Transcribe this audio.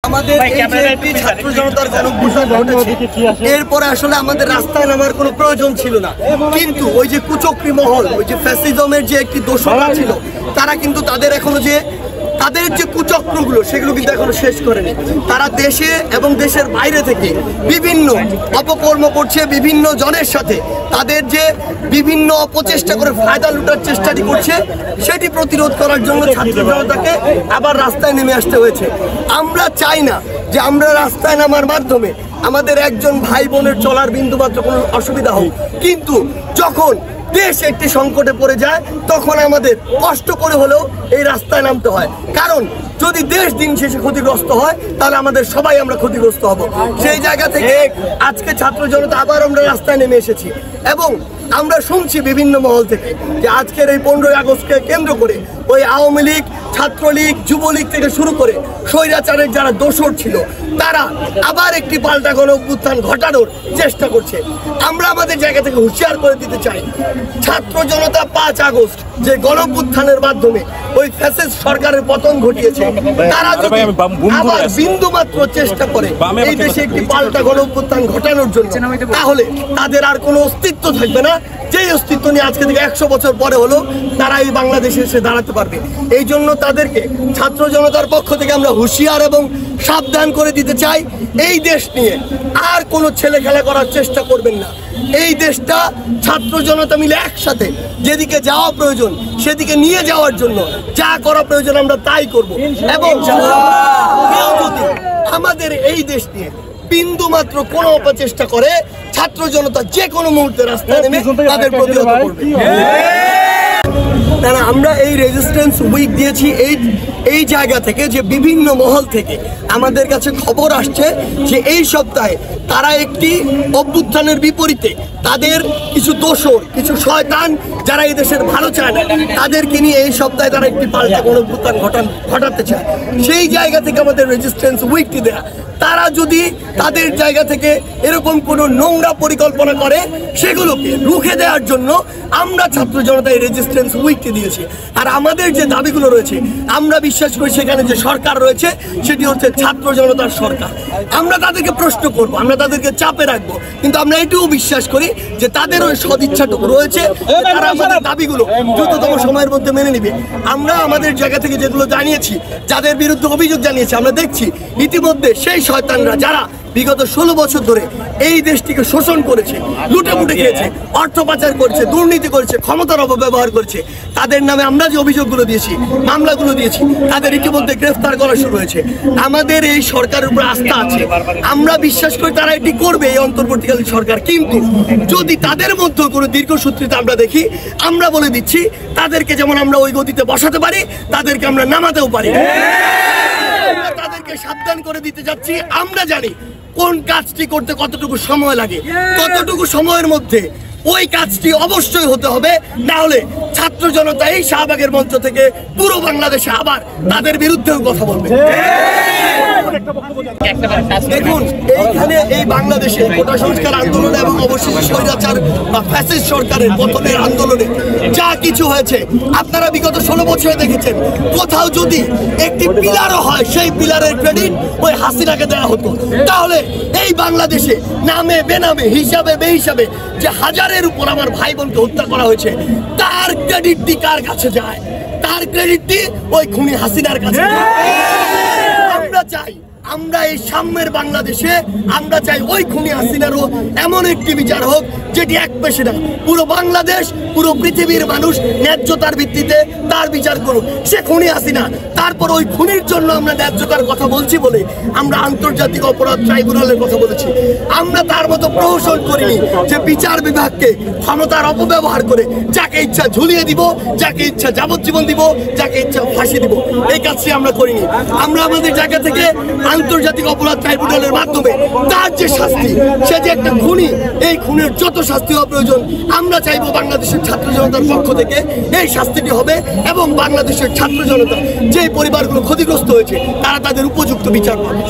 আমাদের ছাত্র জনতার গণঅভ্যুত্থান ঘটেছে, এরপরে আসলে আমাদের রাস্তায় নামার কোনো প্রয়োজন ছিল না, কিন্তু ওই যে কুচক্রী মহল, ওই যে ফ্যাসিজমের যে একটি দোষরা ছিল, তারা কিন্তু তাদের যে কুচক্রগুলো সেগুলো কিন্তু এখনো শেষ করেনি। তারা দেশে এবং দেশের বাইরে থেকে বিভিন্ন অপকর্ম করছে, বিভিন্ন জনের সাথে তাদের যে বিভিন্ন অপচেষ্টা করে ফায়দা লুটার চেষ্টাটি করছে, সেটি প্রতিরোধ করার জন্য ছাত্র জনতাকে আবার রাস্তায় নেমে আসতে হয়েছে। আমরা চাই না যে আমরা রাস্তায় নামার মাধ্যমে আমাদের একজন ভাই বোনের চলার বিন্দুমাত্র কোনো অসুবিধা হোক, কিন্তু যখন দেশ একটি সংকটে পড়ে যায় তখন আমাদের কষ্ট করে হলেও এই রাস্তায় নামতে হয়। কারণ যদি দেশ দিন শেষে ক্ষতিগ্রস্ত হয় তাহলে আমাদের সবাই আমরা ক্ষতিগ্রস্ত হব। সেই জায়গা থেকে আজকে ছাত্র জনতা আবার আমরা রাস্তায় নেমে এসেছি এবং আমরা শুনছি বিভিন্ন মহল থেকে যে আজকের এই 15ই আগস্টকে কেন্দ্র করে ওই আওয়ামী লীগ, ছাত্রলীগ, যুবলীগ থেকে শুরু করে স্বৈরাচারের যারা দোসর ছিল তারা আবার একটি পাল্টা গণঅভ্যুত্থান ঘটানোর চেষ্টা করছে। আমরা আমাদের জায়গা থেকে হুঁশিয়ার করে দিতে চাই, ছাত্র জনতা 5 আগস্ট যে গণঅভ্যুত্থানের মাধ্যমে ওই ফ্যাসিস্ট সরকারের পতন ঘটিয়েছে, তারা যদি আবার বিন্দুমাত্র চেষ্টা করে এই দেশে একটি পাল্টা গণঅভ্যুত্থান ঘটানোর জন্য, তাহলে তাদের আর কোনো অস্তিত্ব থাকবে না। যেই অস্তিত্ব নিয়ে আজকে থেকে 100 বছর পরে হলো তারা এই বাংলাদেশে এসে দাঁড়াতে পারবে। এই জন্য তাদেরকে ছাত্র জনতার পক্ষ থেকে আমরা হুঁশিয়ার এবং সাবধান করে দিতে চাই, এই দেশ নিয়ে আর কোনো ছেলে খেলা করার চেষ্টা করবেন না। এই দেশটা ছাত্র জনতা মিলে একসাথে যেদিকে যাওয়া প্রয়োজন সেদিকে নিয়ে যাওয়ার জন্য যা করা প্রয়োজন আমরা তাই করব। এবং কেউ যদি আমাদের এই দেশ নিয়ে বিন্দু মাত্র কোনো অপচেষ্টা করে, ছাত্র জনতা যে কোনো মুহূর্তে রাস্তায় নেমে তাদের প্রতিহত করবে। তারা আমরা এই রেজিস্ট্যান্স উইক দিয়েছি এই জায়গা থেকে যে বিভিন্ন মহল থেকে আমাদের কাছে খবর আসছে যে এই সপ্তাহে তারা একটি অভ্যুত্থানের বিপরীতে তাদের কিছু দোসর, কিছু শয়তান যারা এই দেশের ভালো চায় না, তাদেরকে নিয়ে এই সপ্তাহে তারা একটি পাল্টা গণঅভ্যুত্থান ঘটাতে চায়। সেই জায়গা থেকে আমাদের রেজিস্ট্যান্স উইকটি দেয়া। তারা যদি তাদের জায়গা থেকে এরকম কোনো নোংরা পরিকল্পনা করে সেগুলোকে রুখে দেওয়ার জন্য আমরা ছাত্র জনতা এই রেজিস্ট্যান্স উইকটি দিয়েছি। আর আমাদের যে দাবিগুলো রয়েছে আমরা বিশ্বাস করি সেখানে যে সরকার রয়েছে সেটি হচ্ছে ছাত্র জনতার সরকার। আমরা তাদেরকে প্রশ্ন করব, আমরা তাদেরকে চাপে রাখবো, কিন্তু আমরা এটাও বিশ্বাস করি যে তাদের ওই সদিচ্ছাটুকু রয়েছে, তারা আমাদের দাবিগুলো দ্রুততম সময়ের মধ্যে মেনে নিবে। আমরা আমাদের জায়গা থেকে যেগুলো জানিয়েছি, যাদের বিরুদ্ধে অভিযোগ জানিয়েছি, আমরা দেখছি ইতিমধ্যে সেই শয়তানরা যারা বিগত 16 বছর ধরে এই দেশটিকে শোষণ করেছে, লুটেপুটে খেয়েছে, অর্থ পাচার করেছে, দুর্নীতি করেছে, ক্ষমতার অপব্যবহার করেছে, তাদের নামে আমরা যে অভিযোগগুলো দিয়েছি, মামলাগুলো দিয়েছি, তাদের ইতিমধ্যে গ্রেফতার করা শুরু হয়েছে। আমাদের এই সরকারের উপর আস্থা আছে, আমরা বিশ্বাস করি তারা এটি করবে, এই অন্তর্বর্তীকালীন সরকার। কিন্তু যদি তাদের মধ্যে কোনো দীর্ঘসূত্রিতা আমরা দেখি, আমরা বলে দিচ্ছি তাদেরকে যেমন আমরা ওই গতিতে বসাতে পারি, তাদেরকে আমরা নামাতেও পারি। তাদেরকে সাবধান করে দিতে যাচ্ছি, আমরা জানি কোন কাজটি করতে কতটুকু সময় লাগে, কতটুকু সময়ের মধ্যে ওই কাজটি অবশ্যই হতে হবে, না হলে ছাত্র জনতা এই শাহবাগের মঞ্চ থেকে পুরো বাংলাদেশে আবার তাদের বিরুদ্ধেও কথা বলবে। দেখুন, এইখানে এই বাংলাদেশে কোটা সংস্কার আন্দোলনে এবং অবশেষে স্বৈরাচার বা ফ্যাসিস্ট সরকারের পতনের আন্দোলনে যা কিছু হয়েছে আপনারা বিগত 16 বছরে দেখেছেন। কোথাও যদি একটি পিলারও হয়, সেই পিলারের ক্রেডিট ওই হাসিনাকে দেওয়া হতো, তাহলে এই বাংলাদেশে নামে বেনামে, হিসাবে বেহিসাবে যে হাজারের উপর আমার ভাই বোনকে হত্যা করা হয়েছে, তার ক্রেডিটটি কার কাছে যায়? তার ক্রেডিটটি ওই খুনি হাসিনার কাছে। আমরা চাই, আমরা এই সাম্যের বাংলাদেশে আমরা চাই ওই খুনি হাসিনারও এমন একটি বিচার হোক যেটি এক পেশে না, পুরো বাংলাদেশ, পুরো পৃথিবীর মানুষ ন্যায্যতার ভিত্তিতে তার বিচার করুক। সে খুনি হাসিনা, তারপর ওই খুনির জন্য আমরা ন্যায্যতার কথা বলছি বলে আমরা আন্তর্জাতিক অপরাধ ট্রাইব্যুনালের কথা বলেছি। আমরা তার মতো প্রহসন করিনি যে বিচার বিভাগকে ক্ষমতার অপব্যবহার করে যাকে ইচ্ছা ঝুলিয়ে দিব, যাকে ইচ্ছা যাবজ্জীবন দিব, যাকে ইচ্ছা ফাঁসি দিব। এই কাজটি আমরা করিনি। আমরা আমাদের জায়গা থেকে আন্তর্জাতিক অপরাধ ট্রাইব্যুনালের মাধ্যমে তার যে শাস্তি, সে যে একটা খুনি, এই খুনের যত শাস্তি হওয়া প্রয়োজন আমরা চাইবো বাংলাদেশের ছাত্র জনতার পক্ষ থেকে এই শাস্তিটি হবে এবং বাংলাদেশের ছাত্র জনতা যে পরিবারগুলো ক্ষতিগ্রস্ত হয়েছে তারা তাদের উপযুক্ত বিচার পাবে।